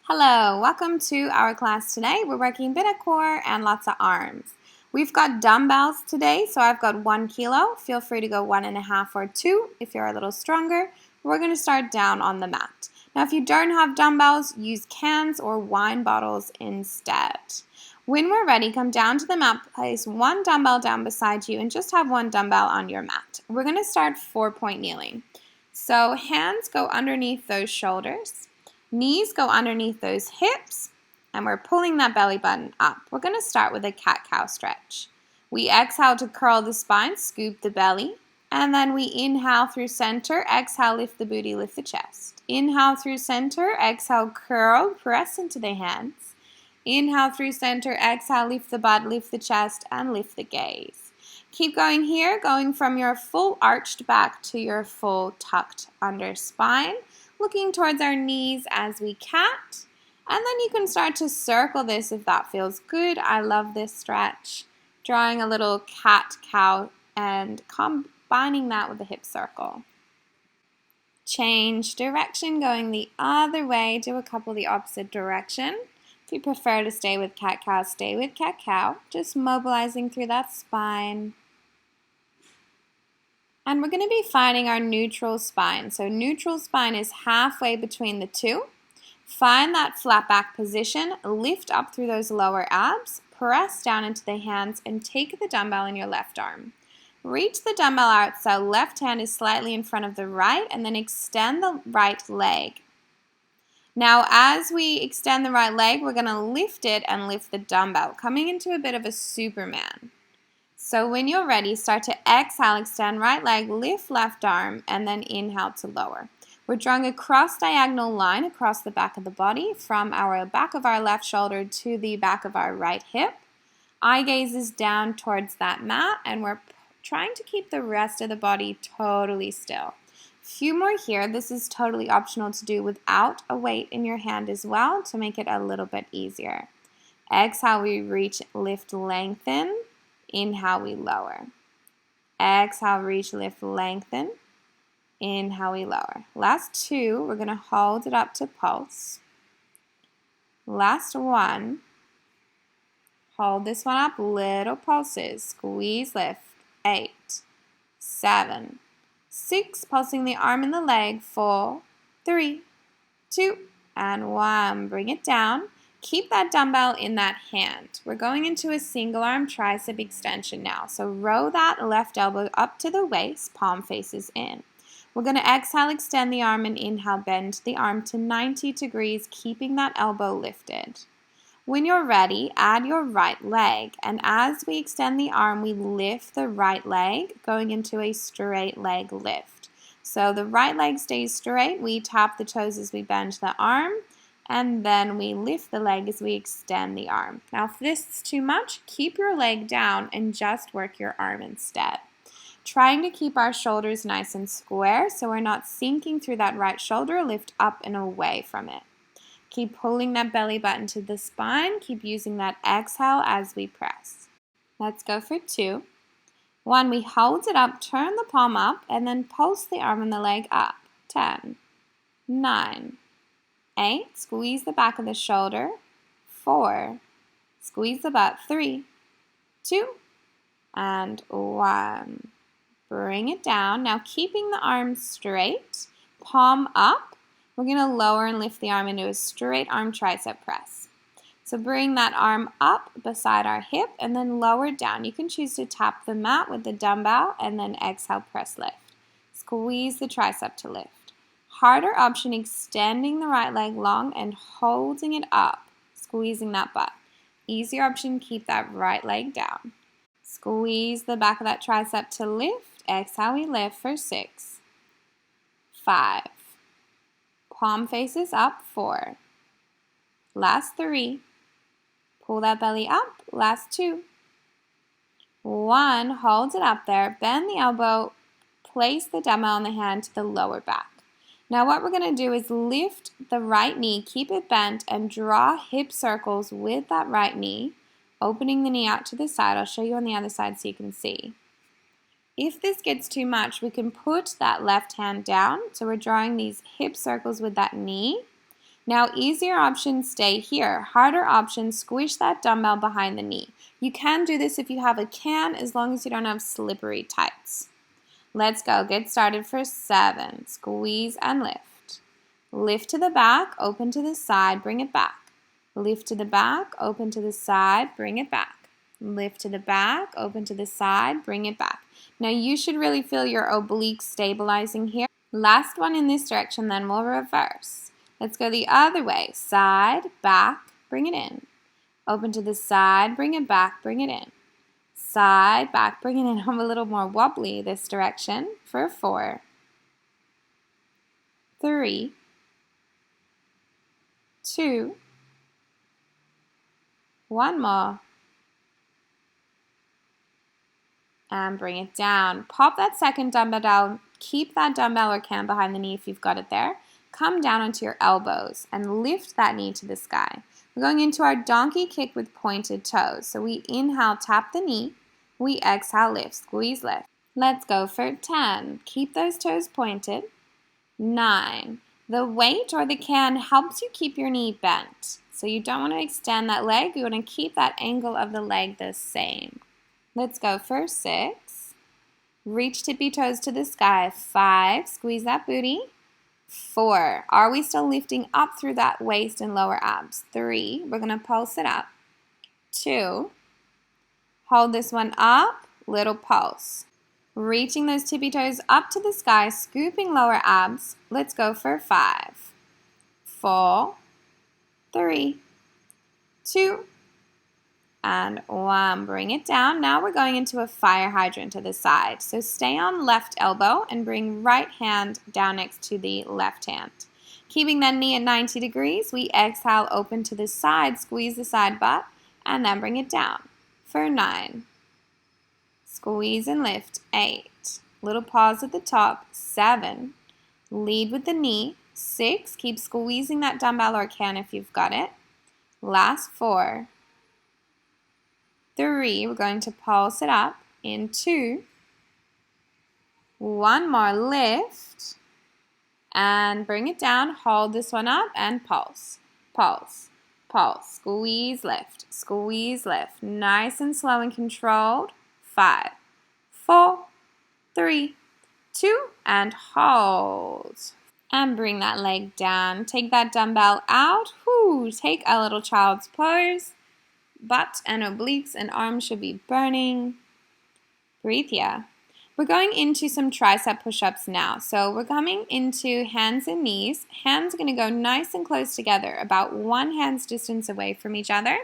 Hello, welcome to our class today. We're working a bit of core and lots of arms. We've got dumbbells today, so I've got 1 kilo. Feel free to go 1.5 or 2 if you're a little stronger. We're going to start down on the mat. Now, if you don't have dumbbells, use cans or wine bottles instead. When we're ready, come down to the mat, place 1 dumbbell down beside you, and just have 1 dumbbell on your mat. We're going to start 4-point kneeling. So hands go underneath those shoulders. Knees go underneath those hips, and we're pulling that belly button up. We're going to start with a cat-cow stretch. We exhale to curl the spine, scoop the belly, and then we inhale through center, exhale, lift the booty, lift the chest. Inhale through center, exhale, curl, press into the hands. Inhale through center, exhale, lift the butt, lift the chest, and lift the gaze. Keep going here, going from your full arched back to your full tucked under spine. Looking towards our knees as we cat, and then you can start to circle this if that feels good. I love this stretch. Drawing a little cat-cow and combining that with a hip circle. Change direction, going the other way. Do a couple the opposite direction. If you prefer to stay with cat-cow, stay with cat-cow. Just mobilizing through that spine. And we're going to be finding our neutral spine. So neutral spine is halfway between the two. Find that flat back position, lift up through those lower abs, press down into the hands, and take the dumbbell in your left arm. Reach the dumbbell out so left hand is slightly in front of the right, and then extend the right leg. Now as we extend the right leg, we're going to lift it and lift the dumbbell, coming into a bit of a Superman. So when you're ready, start to exhale, extend right leg, lift left arm, and then inhale to lower. We're drawing a cross-diagonal line across the back of the body from our back of our left shoulder to the back of our right hip. Eye gaze is down towards that mat, and we're trying to keep the rest of the body totally still. A few more here. This is totally optional to do without a weight in your hand as well to make it a little bit easier. Exhale, we reach, lift, lengthen. Inhale, we lower. Exhale, reach, lift, lengthen. Inhale, we lower. Last 2, we're going to hold it up to pulse. Last 1. Hold this one up, little pulses. Squeeze, lift. 8, 7, 6. Pulsing the arm and the leg. 4, 3, 2, and 1. Bring it down. Keep that dumbbell in that hand. We're going into a single arm tricep extension now. So row that left elbow up to the waist, palm faces in. We're going to exhale, extend the arm, and inhale, bend the arm to 90 degrees, keeping that elbow lifted. When you're ready, add your right leg. And as we extend the arm, we lift the right leg, going into a straight leg lift. So the right leg stays straight. We tap the toes as we bend the arm. And then we lift the leg as we extend the arm. Now, if this is too much, keep your leg down and just work your arm instead. Trying to keep our shoulders nice and square so we're not sinking through that right shoulder, lift up and away from it. Keep pulling that belly button to the spine. Keep using that exhale as we press. Let's go for 2. 1, we hold it up, turn the palm up, and then pulse the arm and the leg up. 10, 9, 8, squeeze the back of the shoulder. 4, squeeze the butt. 3, 2, and 1. Bring it down. Now keeping the arms straight, palm up, we're going to lower and lift the arm into a straight arm tricep press. So bring that arm up beside our hip and then lower down. You can choose to tap the mat with the dumbbell and then exhale, press, lift. Squeeze the tricep to lift. Harder option, extending the right leg long and holding it up, squeezing that butt. Easier option, keep that right leg down. Squeeze the back of that tricep to lift. Exhale, we lift for 6, 5. Palm faces up. 4. Last 3. Pull that belly up. Last 2. 1. Hold it up there. Bend the elbow. Place the dumbbell on the hand to the lower back. Now what we're going to do is lift the right knee, keep it bent, and draw hip circles with that right knee, opening the knee out to the side. I'll show you on the other side so you can see. If this gets too much, we can put that left hand down. So we're drawing these hip circles with that knee. Now, easier options stay here. Harder options, squish that dumbbell behind the knee. You can do this if you have a can, as long as you don't have slippery tights. Let's go. Get started for 7. Squeeze and lift. Lift to the back, open to the side, bring it back. Lift to the back, open to the side, bring it back. Lift to the back, open to the side, bring it back. Now you should really feel your obliques stabilizing here. Last one in this direction, then we'll reverse. Let's go the other way. Side, back, bring it in. Open to the side, bring it back, bring it in. Side, back, bring it in. I'm a little more wobbly this direction for 4, 3, 2, 1 more. And bring it down. Pop that second dumbbell down. Keep that dumbbell or can behind the knee if you've got it there. Come down onto your elbows and lift that knee to the sky. We're going into our donkey kick with pointed toes. So we inhale, tap the knee. We exhale, lift, squeeze, lift. Let's go for 10. Keep those toes pointed. 9. The weight or the can helps you keep your knee bent. So you don't want to extend that leg. You want to keep that angle of the leg the same. Let's go for 6. Reach tippy toes to the sky. 5. Squeeze that booty. 4. Are we still lifting up through that waist and lower abs? 3. We're going to pulse it up. 2. Hold this one up. Little pulse. Reaching those tippy toes up to the sky, scooping lower abs. Let's go for 5. 4. 3. 2. And 1. Bring it down. Now we're going into a fire hydrant to the side. So stay on left elbow and bring right hand down next to the left hand. Keeping that knee at 90 degrees, we exhale, open to the side, squeeze the side butt, and then bring it down for 9. Squeeze and lift. 8. Little pause at the top. 7. Lead with the knee. 6. Keep squeezing that dumbbell or can if you've got it. Last 4. 3, we're going to pulse it up in 2. 1 more, lift, and bring it down. Hold this one up and pulse, pulse, pulse. Squeeze, lift, nice and slow and controlled. 5, 4, 3, 2, and hold. And bring that leg down. Take that dumbbell out. Whoo, take a little child's pose. Butt and obliques and arms should be burning. Breathe here. We're going into some tricep push-ups now. So we're coming into hands and knees. Hands are going to go nice and close together, about 1 hand's distance away from each other.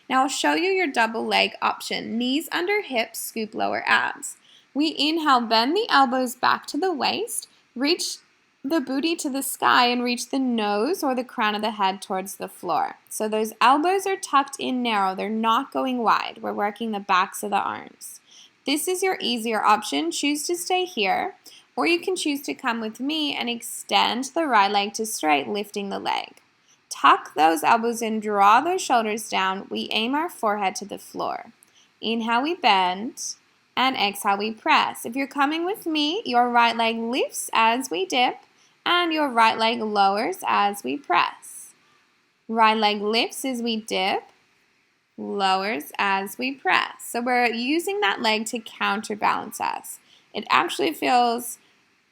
Now I'll show you your double leg option. Knees under hips, scoop lower abs. We inhale, bend the elbows back to the waist, reach the booty to the sky and reach the nose or the crown of the head towards the floor. So those elbows are tucked in narrow. They're not going wide. We're working the backs of the arms. This is your easier option. Choose to stay here, or you can choose to come with me and extend the right leg to straight, lifting the leg. Tuck those elbows in, draw those shoulders down. We aim our forehead to the floor. Inhale, we bend, and exhale, we press. If you're coming with me, your right leg lifts as we dip, and your right leg lowers as we press. Right leg lifts as we dip, lowers as we press. So we're using that leg to counterbalance us. It actually feels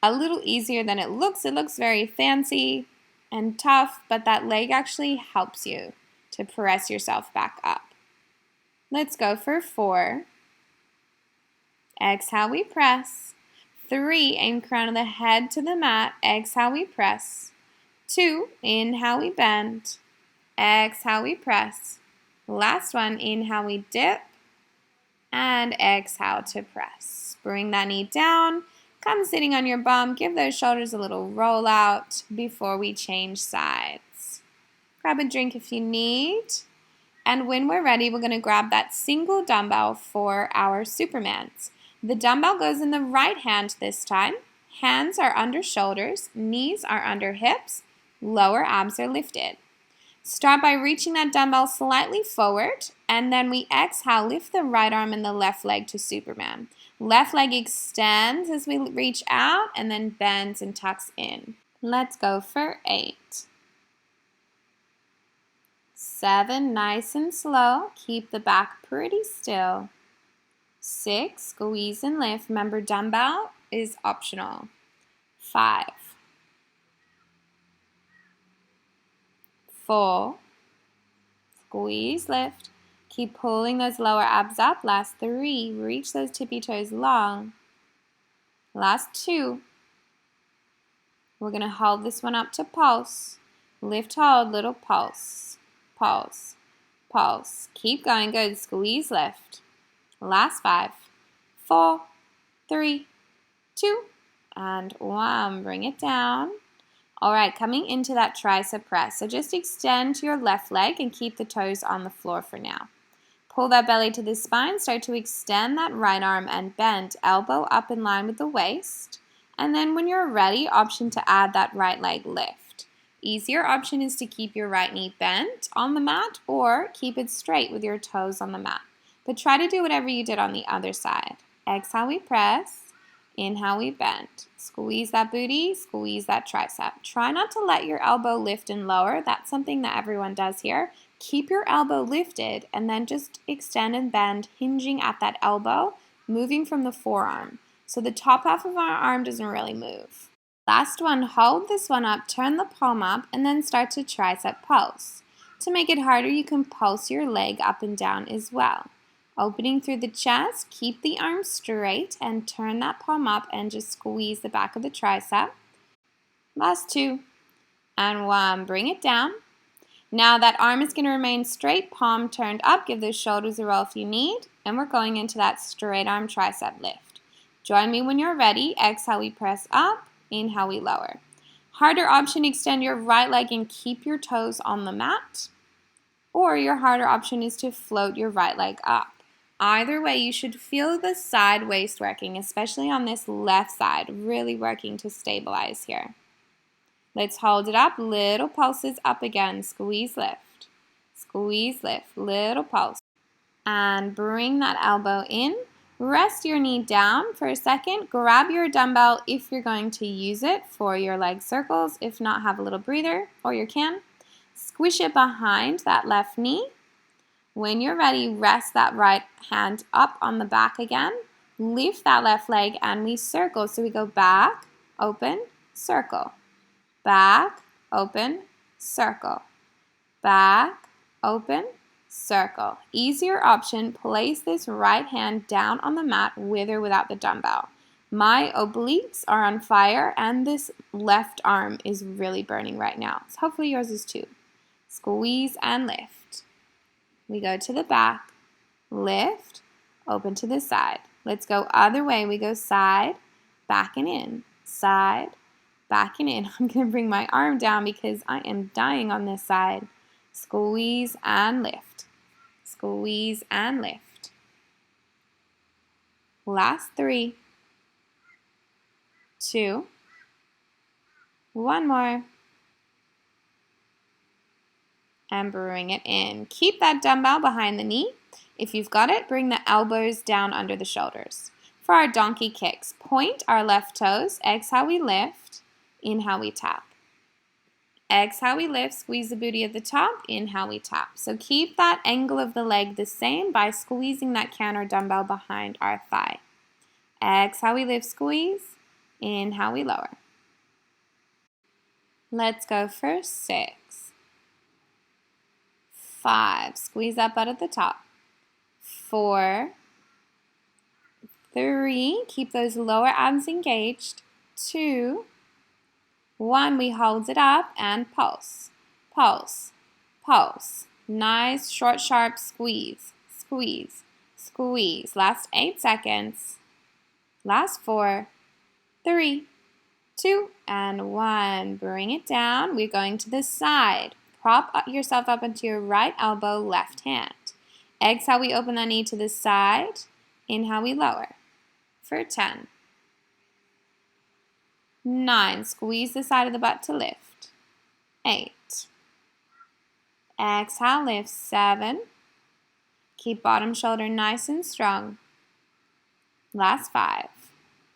a little easier than it looks. It looks very fancy and tough, but that leg actually helps you to press yourself back up. Let's go for 4. Exhale, we press. 3, aim crown of the head to the mat. Exhale, we press. 2, inhale, we bend. Exhale, we press. Last one, inhale, we dip. And exhale to press. Bring that knee down. Come sitting on your bum. Give those shoulders a little roll out before we change sides. Grab a drink if you need. And when we're ready, we're going to grab that single dumbbell for our Supermans. The dumbbell goes in the right hand this time. Hands are under shoulders, knees are under hips, lower abs are lifted. Start by reaching that dumbbell slightly forward, and then we exhale, lift the right arm and the left leg to Superman. Left leg extends as we reach out and then bends and tucks in. Let's go for 8. 7, nice and slow. Keep the back pretty still. 6, squeeze and lift. Remember, dumbbell is optional. 5, 4, squeeze, lift. Keep pulling those lower abs up. Last 3, reach those tippy toes long. Last 2. We're going to hold this one up to pulse. Lift, hold, little pulse. Pulse. Pulse. Keep going. Good. Squeeze, lift. Last 5, 4, 3, 2, and 1. Bring it down. All right, coming into that tricep press. So just extend your left leg and keep the toes on the floor for now. Pull that belly to the spine. Start to extend that right arm and bend. Elbow up in line with the waist. And then when you're ready, option to add that right leg lift. Easier option is to keep your right knee bent on the mat or keep it straight with your toes on the mat. But try to do whatever you did on the other side. Exhale, we press. Inhale, we bend. Squeeze that booty, squeeze that tricep. Try not to let your elbow lift and lower. That's something that everyone does here. Keep your elbow lifted and then just extend and bend, hinging at that elbow, moving from the forearm. So the top half of our arm doesn't really move. Last one, hold this one up, turn the palm up, and then start to tricep pulse. To make it harder, you can pulse your leg up and down as well. Opening through the chest, keep the arm straight and turn that palm up and just squeeze the back of the tricep. Last 2 and 1. Bring it down. Now that arm is going to remain straight, palm turned up. Give those shoulders a roll if you need. And we're going into that straight arm tricep lift. Join me when you're ready. Exhale, we press up. Inhale, we lower. Harder option, extend your right leg and keep your toes on the mat. Or your harder option is to float your right leg up. Either way, you should feel the side waist working, especially on this left side, really working to stabilize here. Let's hold it up, little pulses up again, squeeze, lift, little pulse. And bring that elbow in, rest your knee down for a second, grab your dumbbell if you're going to use it for your leg circles, if not, have a little breather, or you can. Squish it behind that left knee. When you're ready, rest that right hand up on the back again. Lift that left leg and we circle. So we go back, open, circle. Back, open, circle. Back, open, circle. Easier option, place this right hand down on the mat with or without the dumbbell. My obliques are on fire and this left arm is really burning right now. So hopefully yours is too. Squeeze and lift. We go to the back, lift, open to the side. Let's go other way. We go side, back and in, side, back and in. I'm going to bring my arm down because I am dying on this side. Squeeze and lift. Squeeze and lift. Last 3, 2, 1 more. And bring it in. Keep that dumbbell behind the knee. If you've got it, bring the elbows down under the shoulders. For our donkey kicks, point our left toes. Exhale, we lift. Inhale, we tap. Exhale, we lift. Squeeze the booty at the top. Inhale, we tap. So keep that angle of the leg the same by squeezing that counter dumbbell behind our thigh. Exhale, we lift, squeeze. Inhale, we lower. Let's go for 6. 5, squeeze that butt at the top. 4, 3, keep those lower abs engaged. 2, 1, we hold it up and pulse, pulse, pulse. Nice, short, sharp squeeze, squeeze, squeeze. Last 8 seconds. Last 4, 3, 2, and 1. Bring it down. We're going to the side. Prop yourself up into your right elbow, left hand. Exhale, we open that knee to the side. Inhale, we lower. For 10. 9, squeeze the side of the butt to lift. 8. Exhale, lift. 7. Keep bottom shoulder nice and strong. Last 5.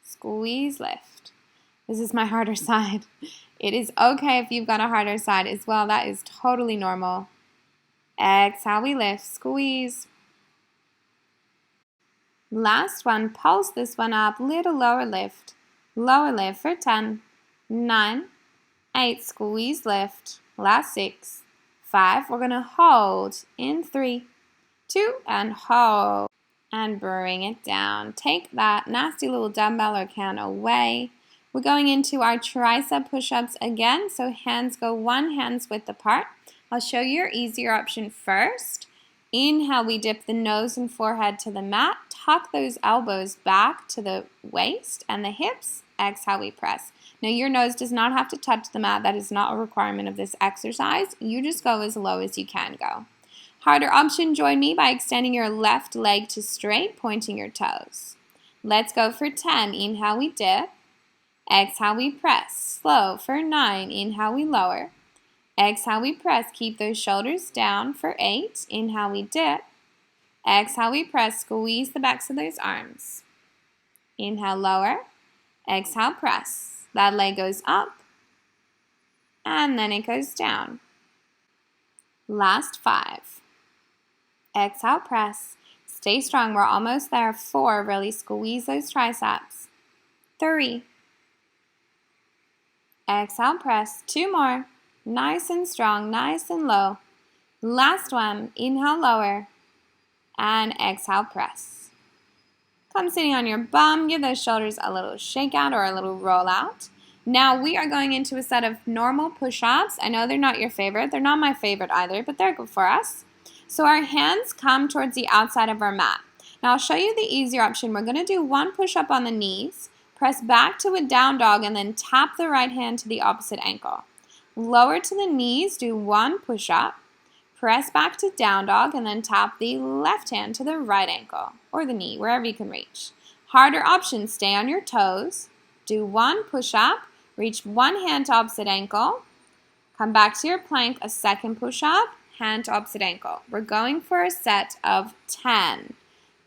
Squeeze, lift. This is my harder side. It is okay if you've got a harder side as well. That is totally normal. Exhale, we lift, squeeze. Last one, pulse this one up, little lower lift. Lower lift for 10, 9, 8, squeeze, lift. Last 6, 5, we're going to hold in 3, 2, and hold. And bring it down. Take that nasty little dumbbell or can away. We're going into our tricep push-ups again, so hands go one hand's width apart. I'll show you your easier option first. Inhale, we dip the nose and forehead to the mat. Tuck those elbows back to the waist and the hips. Exhale, we press. Now, your nose does not have to touch the mat. That is not a requirement of this exercise. You just go as low as you can go. Harder option, join me by extending your left leg to straight, pointing your toes. Let's go for 10. Inhale, we dip. Exhale, we press. Slow for 9. Inhale, we lower. Exhale, we press. Keep those shoulders down for 8. Inhale, we dip. Exhale, we press. Squeeze the backs of those arms. Inhale, lower. Exhale, press. That leg goes up. And then it goes down. Last 5. Exhale, press. Stay strong. We're almost there. 4. Really squeeze those triceps. 3. Exhale, press. 2 more. Nice and strong, nice and low. Last one. Inhale, lower. And exhale, press. Come sitting on your bum. Give those shoulders a little shake out or a little roll out. Now we are going into a set of normal push-ups. I know they're not your favorite. They're not my favorite either, but they're good for us. So our hands come towards the outside of our mat. Now I'll show you the easier option. We're going to do one push-up on the knees, press back to a down dog, and then tap the right hand to the opposite ankle. Lower to the knees, do one push-up, press back to down dog, and then tap the left hand to the right ankle, or the knee, wherever you can reach. Harder option, stay on your toes, do one push-up, reach one hand to opposite ankle, come back to your plank, a second push-up, hand to opposite ankle. We're going for a set of 10.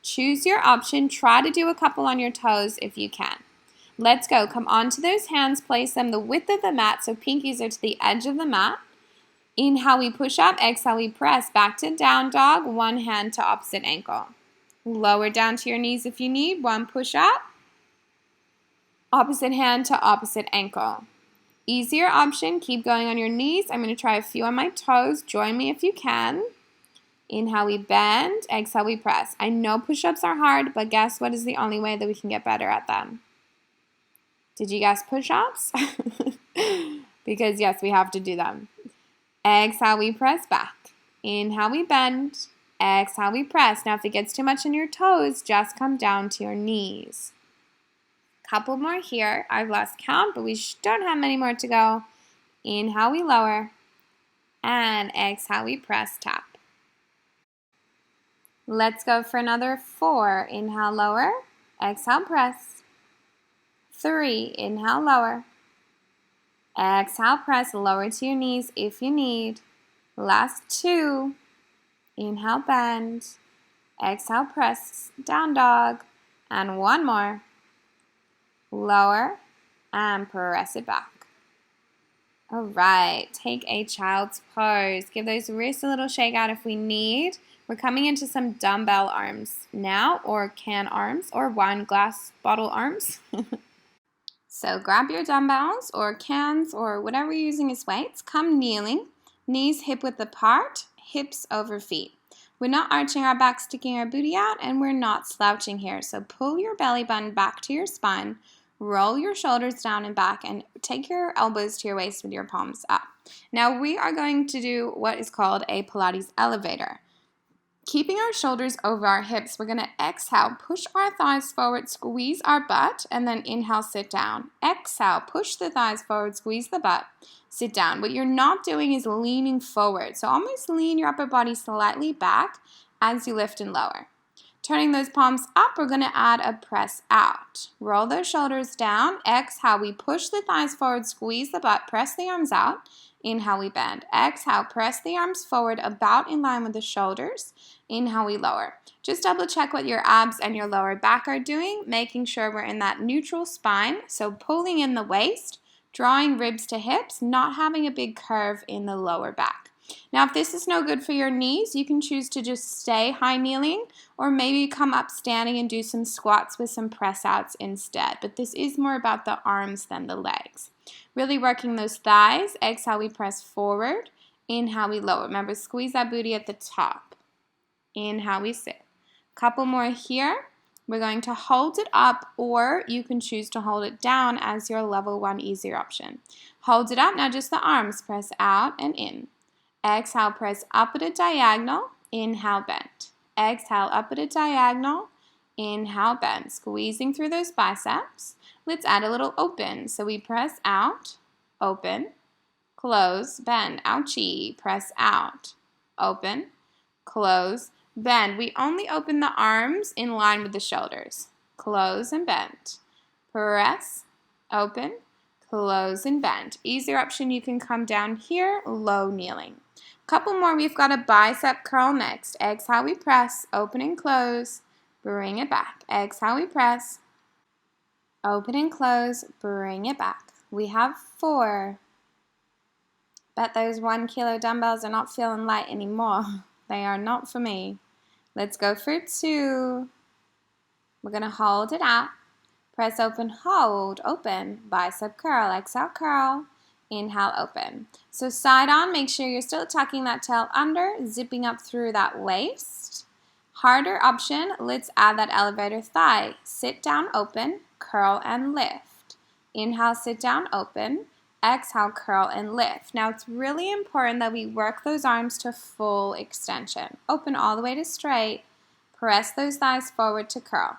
Choose your option. Try to do a couple on your toes if you can. Let's go. Come onto those hands. Place them the width of the mat, so pinkies are to the edge of the mat. Inhale, we push up. Exhale, we press. Back to down dog. One hand to opposite ankle. Lower down to your knees if you need. One push up. Opposite hand to opposite ankle. Easier option, keep going on your knees. I'm going to try a few on my toes. Join me if you can. Inhale, we bend. Exhale, we press. I know push-ups are hard, but guess what is the only way that we can get better at them? Did you guess push-ups? Because yes, we have to do them. Exhale, we press back. Inhale, we bend. Exhale, we press. Now if it gets too much on your toes, just come down to your knees. Couple more here. I've lost count, but we don't have many more to go. Inhale, we lower. And exhale, we press, tap. Let's go for another 4. Inhale, lower. Exhale, press. 3. Inhale, lower. Exhale, press. Lower to your knees if you need. Last 2. Inhale, bend. Exhale, press. Down dog. And one more. Lower and press it back. All right, take a child's pose. Give those wrists a little shake out if we need. We're coming into some dumbbell arms now, or can arms, or wine glass bottle arms. So grab your dumbbells or cans or whatever you're using as weights. Come kneeling, knees hip width apart, hips over feet. We're not arching our back, sticking our booty out, and we're not slouching here. So pull your belly button back to your spine, roll your shoulders down and back, and take your elbows to your waist with your palms up. Now we are going to do what is called a Pilates elevator. Keeping our shoulders over our hips, we're going to exhale, push our thighs forward, squeeze our butt, and then inhale, sit down. Exhale, push the thighs forward, squeeze the butt, sit down. What you're not doing is leaning forward. So almost lean your upper body slightly back as you lift and lower. Turning those palms up, we're going to add a press out. Roll those shoulders down. Exhale, we push the thighs forward, squeeze the butt, press the arms out. Inhale, we bend. Exhale, press the arms forward about in line with the shoulders. Inhale, we lower. Just double check what your abs and your lower back are doing, making sure we're in that neutral spine. So pulling in the waist, drawing ribs to hips, not having a big curve in the lower back. Now, if this is no good for your knees, you can choose to just stay high kneeling or maybe come up standing and do some squats with some press outs instead. But this is more about the arms than the legs. Really working those thighs. Exhale, we press forward. Inhale, we lower. Remember, squeeze that booty at the top. Inhale, we sit. Couple more here. We're going to hold it up, or you can choose to hold it down as your level 1 easier option. Hold it up. Now just the arms. Press out and in. Exhale, press up at a diagonal. Inhale, bend. Exhale, up at a diagonal. Inhale, bend. Squeezing through those biceps. Let's add a little open. So we press out, open, close, bend. Ouchie. Press out, open, close, bend. We only open the arms in line with the shoulders. Close and bend. Press, open, close and bend. Easier option, you can come down here, low kneeling. Couple more, we've got a bicep curl next. Exhale, we press, open and close, bring it back. Exhale, we press, open and close, bring it back. We have 4. Bet those 1 kilo dumbbells are not feeling light anymore. They are not for me. Let's go for 2. We're going to hold it out. Press open, hold, open, bicep curl, exhale, curl, inhale, open. So side on, make sure you're still tucking that tail under, zipping up through that waist. Harder option, let's add that elevator thigh. Sit down, open, curl and lift. Inhale, sit down, open. Exhale, curl and lift. Now it's really important that we work those arms to full extension. Open all the way to straight. Press those thighs forward to curl.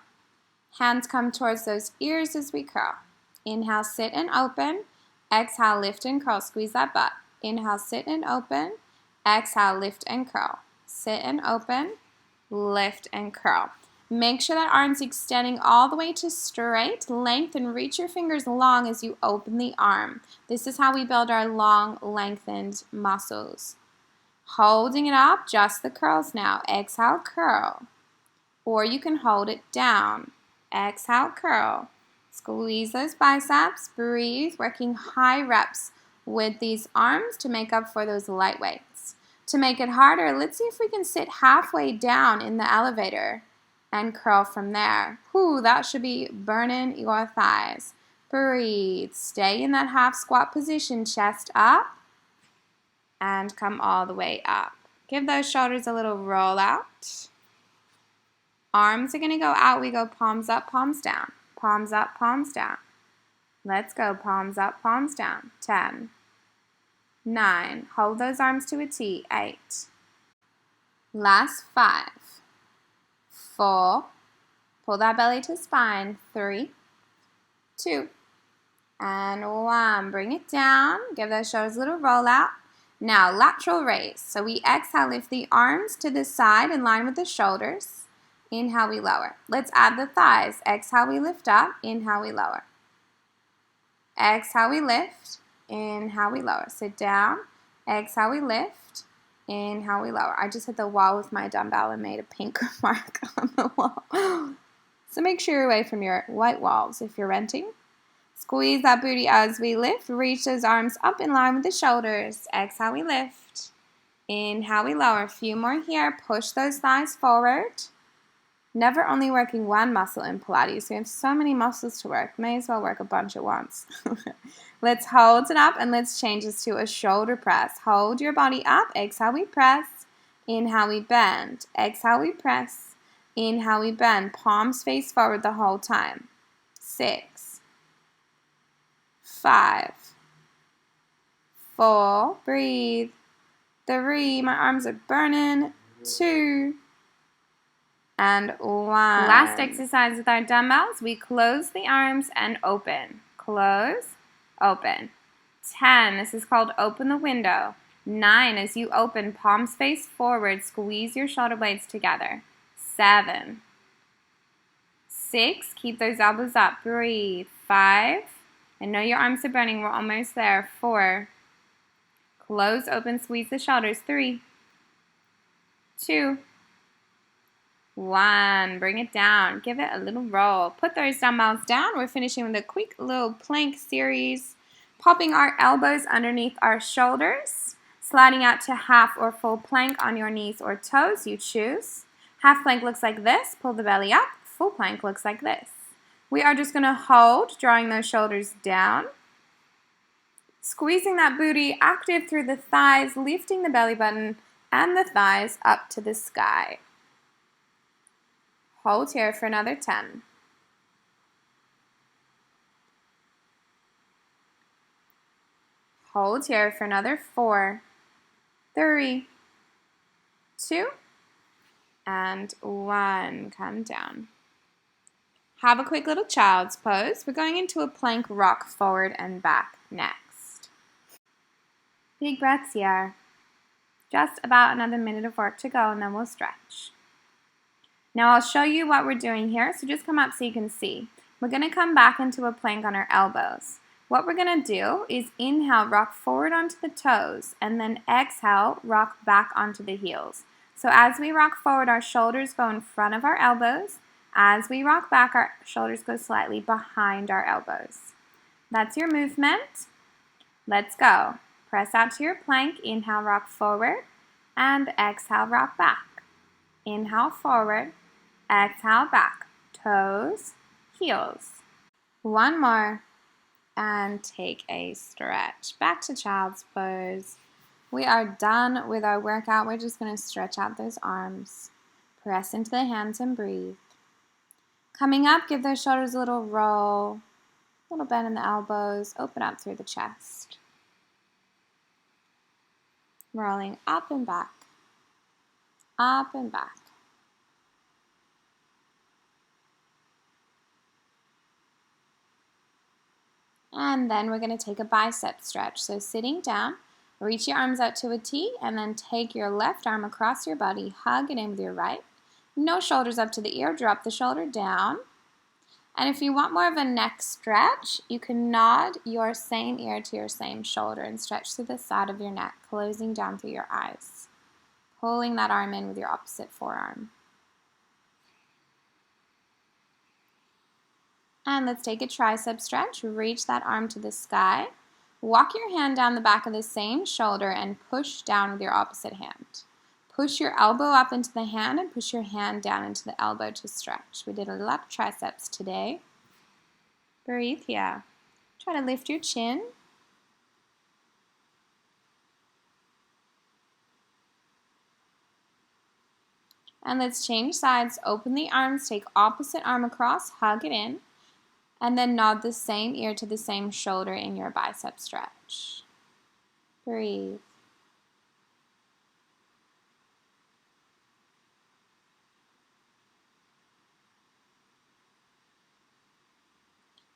Hands come towards those ears as we curl. Inhale, sit and open. Exhale, lift and curl. Squeeze that butt. Inhale, sit and open. Exhale, lift and curl. Sit and open. Lift and curl. Make sure that arm's extending all the way to straight. Lengthen, reach your fingers long as you open the arm. This is how we build our long, lengthened muscles. Holding it up, just the curls now. Exhale, curl. Or you can hold it down. Exhale, curl. Squeeze those biceps. Breathe, working high reps with these arms to make up for those light weights. To make it harder, let's see if we can sit halfway down in the elevator and curl from there. Whew, that should be burning your thighs. Breathe. Stay in that half squat position, chest up, and come all the way up. Give those shoulders a little roll out. Arms are going to go out. We go palms up, palms down. Palms up, palms down. Let's go. Palms up, palms down. 10, 9. Hold those arms to a T. 8. Last 5. 4. Pull that belly to spine. 3, 2, and 1. Bring it down. Give those shoulders a little roll out. Now, lateral raise. So we exhale, lift the arms to the side in line with the shoulders. Inhale, we lower. Let's add the thighs. Exhale, we lift up. Inhale, we lower. Exhale, we lift. Inhale, we lower. Sit down. Exhale, we lift. Inhale, we lower. I just hit the wall with my dumbbell and made a pink mark on the wall. So make sure you're away from your white walls if you're renting. Squeeze that booty as we lift. Reach those arms up in line with the shoulders. Exhale, we lift. Inhale, we lower. A few more here. Push those thighs forward. Never only working one muscle in Pilates. We have so many muscles to work. May as well work a bunch at once. Let's hold it up and let's change this to a shoulder press. Hold your body up. Exhale, we press. Inhale, we bend. Exhale, we press. Inhale, we bend. Palms face forward the whole time. 6, 5, 4. Breathe. 3. My arms are burning. 2. And 1. Last exercise with our dumbbells. We close the arms and open. Close, open. 10. This is called open the window. 9. As you open, palms face forward. Squeeze your shoulder blades together. 7. 6. Keep those elbows up. Breathe. 5. I know your arms are burning. We're almost there. 4. Close, open, squeeze the shoulders. 3, 2, 1. Bring it down. Give it a little roll. Put those dumbbells down. We're finishing with a quick little plank series. Popping our elbows underneath our shoulders. Sliding out to half or full plank on your knees or toes, you choose. Half plank looks like this, pull the belly up. Full plank looks like this. We are just going to hold, drawing those shoulders down. Squeezing that booty active through the thighs, lifting the belly button and the thighs up to the sky. Hold here for another 10. Hold here for another 4, 3, 2, and 1. Come down. Have a quick little child's pose. We're going into a plank rock forward and back next. Big breaths here. Just about another minute of work to go and then we'll stretch. Now I'll show you what we're doing here, so just come up so you can see. We're going to come back into a plank on our elbows. What we're going to do is inhale, rock forward onto the toes, and then exhale, rock back onto the heels. So as we rock forward, our shoulders go in front of our elbows. As we rock back, our shoulders go slightly behind our elbows. That's your movement. Let's go. Press out to your plank, inhale, rock forward, and exhale, rock back. Inhale, forward, exhale, back. Toes, heels. One more, and take a stretch. Back to child's pose. We are done with our workout. We're just going to stretch out those arms. Press into the hands and breathe. Coming up, give those shoulders a little roll, a little bend in the elbows, open up through the chest. Rolling up and back, up and back. And then we're going to take a bicep stretch. So sitting down, reach your arms out to a T, and then take your left arm across your body, hug it in with your right. No shoulders up to the ear, drop the shoulder down. And if you want more of a neck stretch, you can nod your same ear to your same shoulder and stretch to the side of your neck, closing down through your eyes. Pulling that arm in with your opposite forearm. And let's take a tricep stretch. Reach that arm to the sky. Walk your hand down the back of the same shoulder and push down with your opposite hand. Push your elbow up into the hand and push your hand down into the elbow to stretch. We did a lot of triceps today. Breathe here. Try to lift your chin. And let's change sides. Open the arms, take opposite arm across, hug it in, and then nod the same ear to the same shoulder in your bicep stretch. Breathe.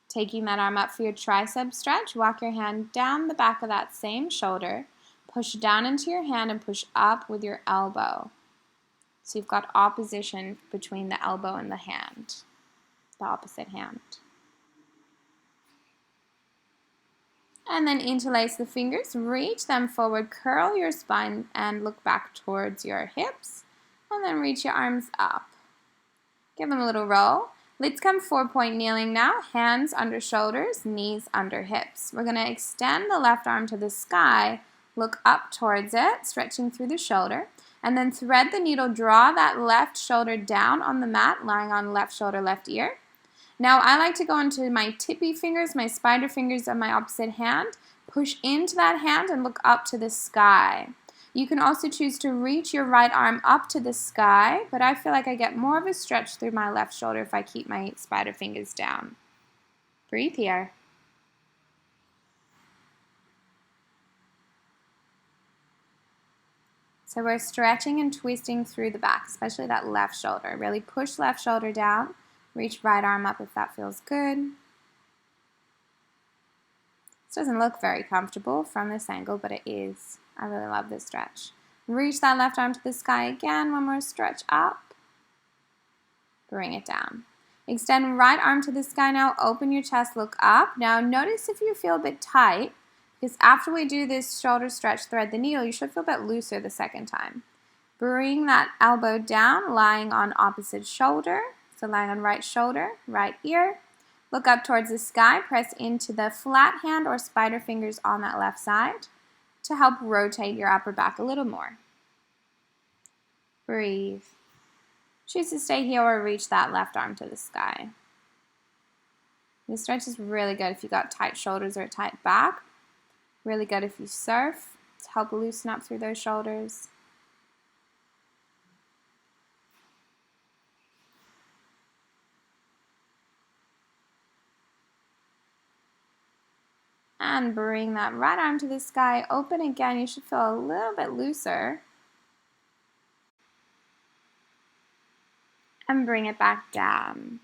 Taking that arm up for your tricep stretch, walk your hand down the back of that same shoulder, push down into your hand and push up with your elbow. So you've got opposition between the elbow and the hand, the opposite hand. And then interlace the fingers, reach them forward, curl your spine and look back towards your hips, and then reach your arms up. Give them a little roll. Let's come 4-point kneeling now, hands under shoulders, knees under hips. We're going to extend the left arm to the sky, look up towards it, stretching through the shoulder, and then thread the needle, draw that left shoulder down on the mat, lying on left shoulder, left ear. Now I like to go into my tippy fingers, my spider fingers of my opposite hand, push into that hand and look up to the sky. You can also choose to reach your right arm up to the sky, but I feel like I get more of a stretch through my left shoulder if I keep my spider fingers down. Breathe here. So we're stretching and twisting through the back, especially that left shoulder. Really push left shoulder down, reach right arm up if that feels good. This doesn't look very comfortable from this angle, but it is. I really love this stretch. Reach that left arm to the sky again. One more stretch up. Bring it down. Extend right arm to the sky now. Open your chest, look up. Now notice if you feel a bit tight, because after we do this shoulder stretch, thread the needle, you should feel a bit looser the second time. Bring that elbow down, lying on opposite shoulder. So lying on right shoulder, right ear. Look up towards the sky. Press into the flat hand or spider fingers on that left side. to help rotate your upper back a little more. Breathe. Choose to stay here or reach that left arm to the sky. This stretch is really good if you've got tight shoulders or a tight back. Really good if you surf to help loosen up through those shoulders. And bring that right arm to the sky. Open again. You should feel a little bit looser. And bring it back down.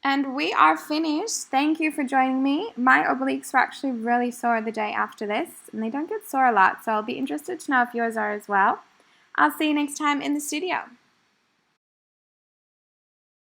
And we are finished. Thank you for joining me. My obliques were actually really sore the day after this, and they don't get sore a lot, so I'll be interested to know if yours are as well. I'll see you next time in the studio.